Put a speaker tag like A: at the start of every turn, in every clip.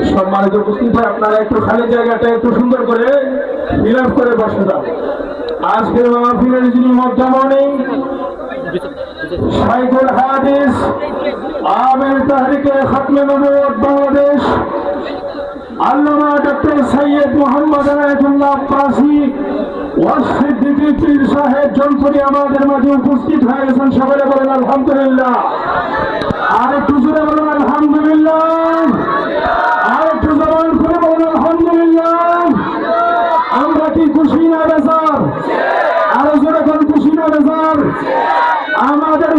A: সম্মানিত উপস্থিত, আপনারা একটু খালি জায়গাটা একটু সুন্দর করে ফিল আপ করে বসে যান। আজকের মাহফিলের যিনি মধ্যমণি শাইখুল হাদিস আমির তাহরিকে খাতমে নবুয়ত বাংলাদেশ আল্লামা ডক্টর সৈয়দ মোহাম্মদ আনায়েতুল্লাহ আব্বাসী ওয়াসিদ্দিকী পীর সাহেব জনপুরি আমাদের মাঝে উপস্থিত হয়ে গেছেন। সকলে বলেন আলহামদুলিল্লাহ। আর একটু জোরে বলেন আলহামদুলিল্লাহ। আর একটু জবান করে বলেন আলহামদুলিল্লাহ। আমরা কি খুশি না বেজার? আরো জোরে কোন খুশি না বেজার? আমাদের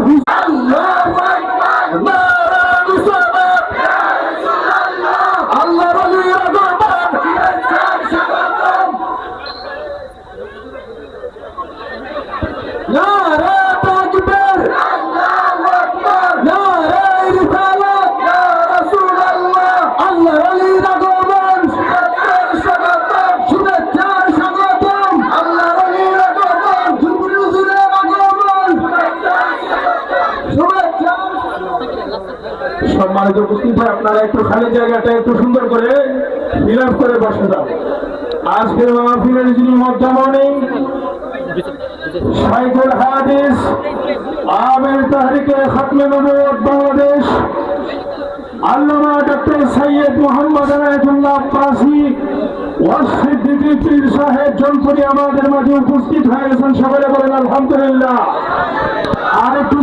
A: সম্মানিত উপস্থিত, আপনারা একটু খালি জায়গাটা একটু সুন্দর করে ফিল আপ করে বসে যান। আজকের মাহফিলের যিনি মধ্যমণি শাইখুল হাদিস আমির তাহরিকে খাতমে নবুয়ত বাংলাদেশ আল্লামা ডক্টর সৈয়দ মোহাম্মদ আনায়েতুল্লাহ আব্বাসী ওয়াসিদ্দিকী পীর সাহেব জনপুরি আমাদের মাঝে উপস্থিত হয়ে গেছেন। সকলে বলেন আলহামদুলিল্লাহ। আর একটু